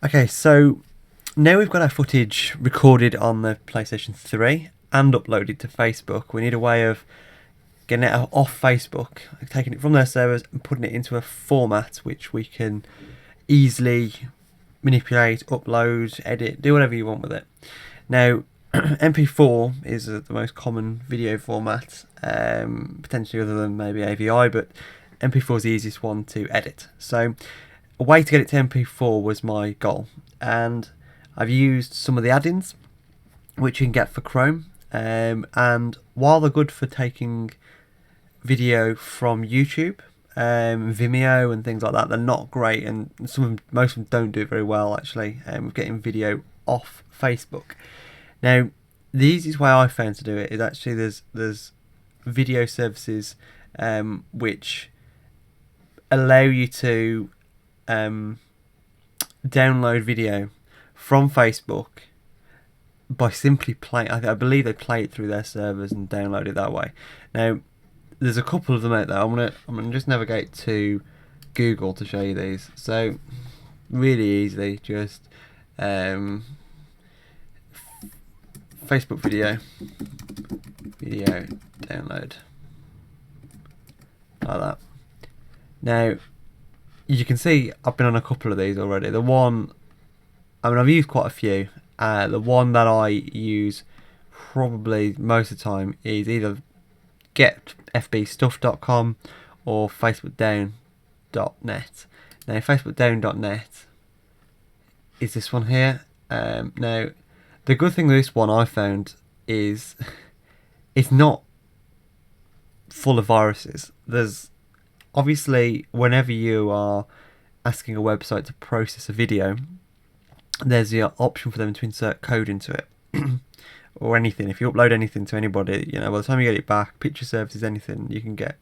Okay, so now we've got our footage recorded on the PlayStation 3 and uploaded to Facebook. We need a way of getting it off Facebook, taking it from their servers and putting it into a format which we can easily manipulate, upload, edit, do whatever you want with it. Now, MP4 is the most common video format, potentially other than maybe AVI, but MP4 is the easiest one to edit. So a way to get it to MP4 was my goal, and I've used some of the add-ins which you can get for Chrome, and while they're good for taking video from YouTube, Vimeo and things like that, they're not great, and most of them don't do it very well actually, with getting video off Facebook. Now, the easiest way I found to do it is actually there's video services which allow you to download video from Facebook by simply playing. I believe they play it through their servers and download it that way. Now, there's a couple of them out there. I'm gonna just navigate to Google to show you these. So, really easily, just Facebook video download, like that. Now, you can see I've been on a couple of these already. The one, I've used quite a few. The one that I use probably most of the time is either getfbstuff.com or facebookdown.net. Now, facebookdown.net is this one here. Now, the good thing with this one I found is it's not full of viruses. There's obviously, whenever you are asking a website to process a video, there's the option for them to insert code into it. Or anything. If you upload anything to anybody, by the time you get it back, picture services, anything, you can get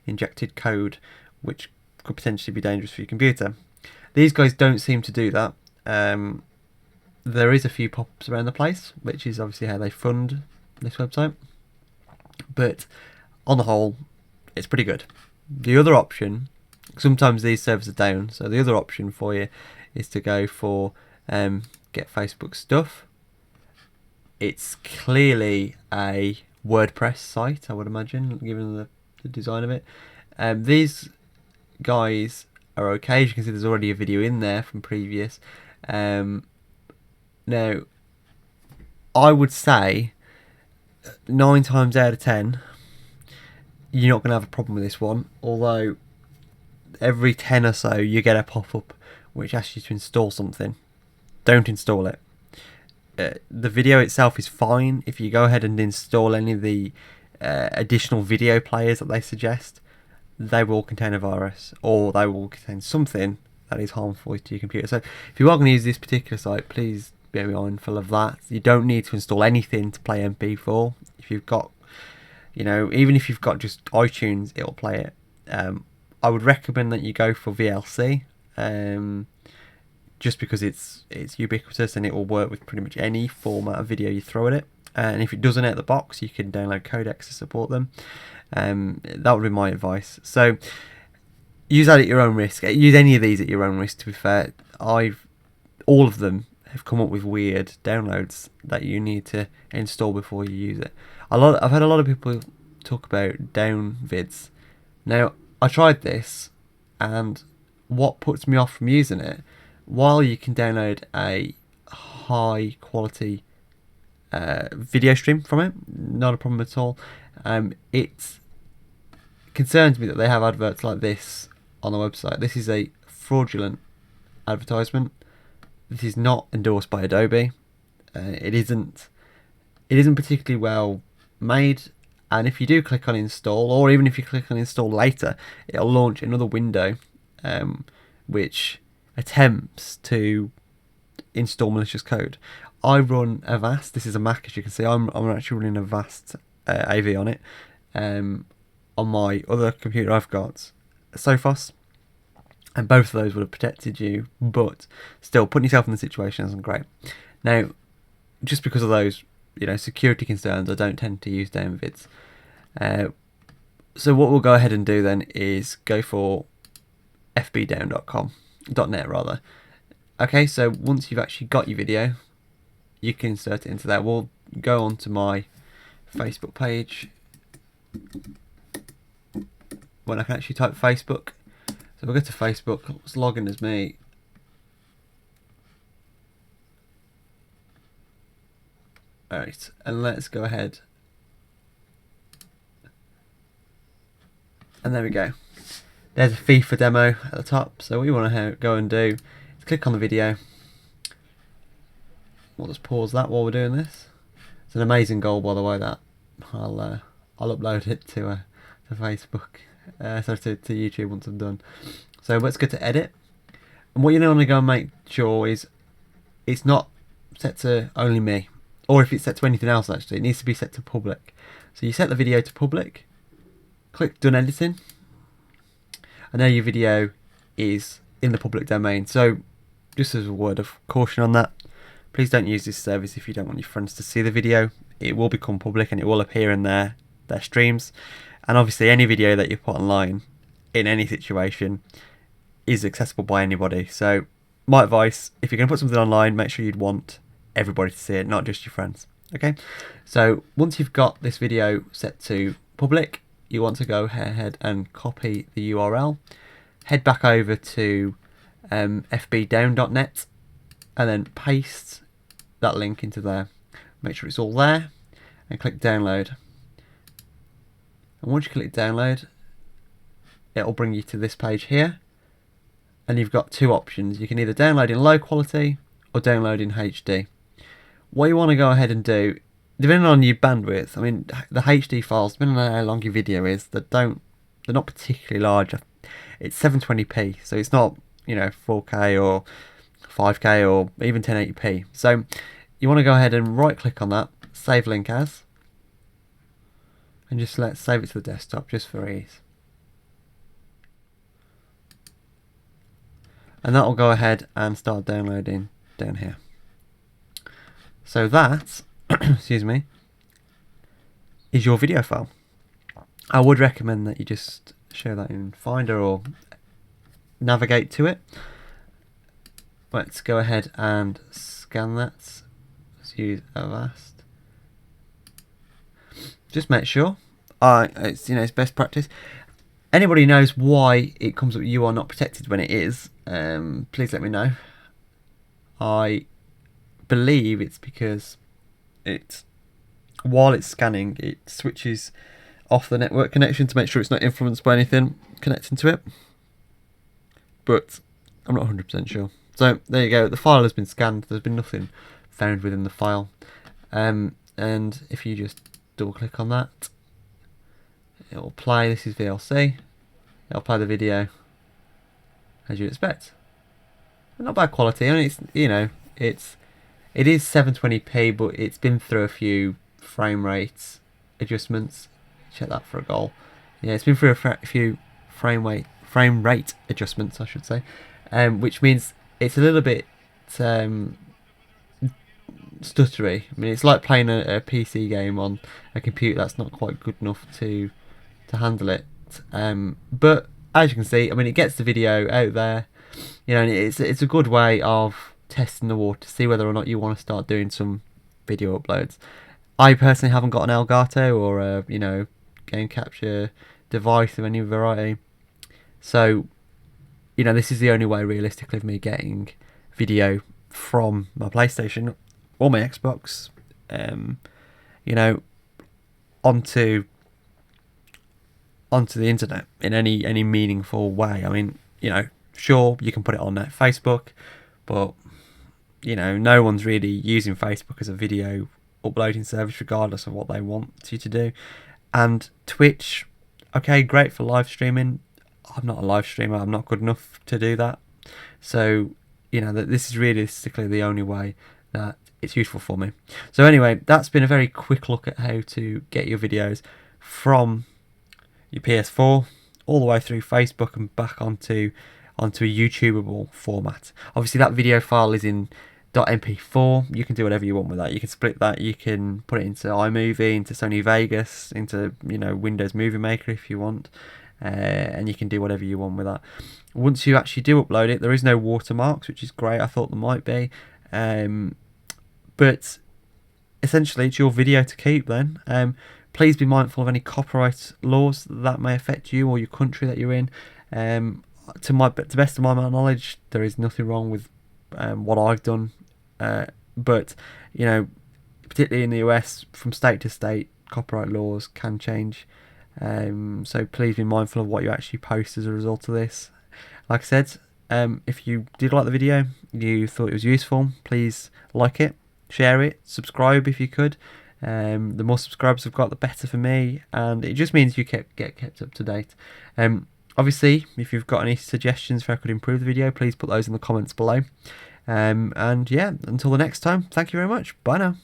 injected code, which could potentially be dangerous for your computer. These guys don't seem to do that. There is a few pop-ups around the place, which is obviously how they fund this website. But on the whole, it's pretty good. The other option, sometimes these servers are down, so the other option for you is to go for Get Facebook Stuff. It's clearly a WordPress site, I would imagine, given the design of it. These guys are okay. As you can see, there's already a video in there from previous. Now, I would say 9 times out of 10, you're not going to have a problem with this one. Although, every 10 or so, you get a pop-up which asks you to install something. Don't install it. The video itself is fine. If you go ahead and install any of the additional video players that they suggest, they will contain a virus, or they will contain something that is harmful to your computer. So if you are going to use this particular site, please be mindful of that. You don't need to install anything to play MP4. If you've got, even if you've got just iTunes, it'll play it. I would recommend that you go for VLC. Just because it's ubiquitous and it will work with pretty much any format of video you throw at it. And if it doesn't out of the box, you can download codecs to support them. That would be my advice. So use that at your own risk. Use any of these at your own risk, to be fair. All of them have come up with weird downloads that you need to install before you use it. I've had a lot of people talk about down vids. Now, I tried this, and what puts me off from using it, while you can download a high quality video stream from it, not a problem at all, it concerns me that they have adverts like this on the website. This is a fraudulent advertisement. This is not endorsed by Adobe. It isn't particularly well made, and if you do click on install, or even if you click on install later, it'll launch another window which attempts to install malicious code. I run Avast. This is a Mac, as you can see. I'm actually running Avast AV on it. On my other computer, I've got Sophos, and both of those would have protected you, but still, putting yourself in the situation isn't great. Now, just because of those, security concerns, I don't tend to use down vids. So what we'll go ahead and do then is go for fbdown.com. .net rather. Okay, so once you've actually got your video, you can insert it into there. We'll go on to my Facebook page when I can actually type Facebook. So we'll go to Facebook, let's log in as me. Alright, and let's go ahead. And there we go. There's a FIFA demo at the top. So what you want to go and do is click on the video. We'll just pause that while we're doing this. It's an amazing goal, by the way. That I'll upload it to Facebook, to YouTube once I'm done. So let's go to edit. And what you want to go and make sure is it's not set to only me, or if it's set to anything else. Actually, it needs to be set to public. So you set the video to public. Click done editing, and now your video is in the public domain. So just as a word of caution on that, please don't use this service if you don't want your friends to see the video. It will become public and it will appear in their streams, and obviously any video that you put online in any situation is accessible by anybody. So my advice, if you're going to put something online, make sure you'd want everybody to see it, not just your friends. Okay, so once you've got this video set to public, you want to go ahead and copy the URL, head back over to fbdown.net, and then paste that link into there. Make sure it's all there, and click download. And once you click download, it'll bring you to this page here, and you've got two options. You can either download in low quality or download in HD. What you want to go ahead and do, depending on your bandwidth, I mean, the HD files, depending on how long your video is, they're not particularly large. It's 720p, so it's not, 4K or 5K or even 1080p. So you want to go ahead and right click on that, save link as, and just let's save it to the desktop just for ease. And that will go ahead and start downloading down here. So that excuse me, is your video file. I would recommend that you just share that in Finder or navigate to it. Let's go ahead and scan that. Let's use Avast. Just make sure. It's best practice. Anybody knows why it comes up you are not protected when it is, please let me know. I believe it's because while it's scanning, it switches off the network connection to make sure it's not influenced by anything connecting to it, but I'm not 100% sure. So there you go, the file has been scanned, there's been nothing found within the file, and if you just double click on that, it will play. This is VLC, it'll play the video as you'd expect. Not bad quality. I mean, it is 720p, but it's been through a few frame rates adjustments. Check that for a goal. Yeah, it's been through a few frame rate adjustments, I should say, which means it's a little bit stuttery. I mean, it's like playing a PC game on a computer that's not quite good enough to handle it. But as you can see, I mean, it gets the video out there. And it's a good way of testing the water to see whether or not you want to start doing some video uploads. I personally haven't got an Elgato or a game capture device of any variety, so this is the only way realistically of me getting video from my PlayStation or my Xbox onto the internet in any meaningful way. I mean, sure, you can put it on Facebook, but no one's really using Facebook as a video uploading service regardless of what they want you to do. And Twitch, okay, great for live streaming. I'm not a live streamer, I'm not good enough to do that. So that this is realistically the only way that it's useful for me. So anyway, that's been a very quick look at how to get your videos from your PS4 all the way through Facebook and back onto a YouTubeable format. Obviously that video file is in .mp4. You can do whatever you want with that. You can split that, you can put it into iMovie, into Sony Vegas, into Windows Movie Maker if you want. and you can do whatever you want with that. Once you actually do upload it, there is no watermarks, which is great. I thought there might be, but essentially it's your video to keep then. Please be mindful of any copyright laws that may affect you or your country that you're in. To the best of my knowledge, there is nothing wrong with what I've done, but you know, particularly in the US, from state to state, copyright laws can change. So please be mindful of what you actually post as a result of this. Like I said, if you did like the video, you thought it was useful, please like it, share it, subscribe if you could. The more subscribers I've got, the better for me, and it just means you get kept up to date. Obviously, if you've got any suggestions for how I could improve the video, please put those in the comments below. And yeah, until the next time, thank you very much. Bye now.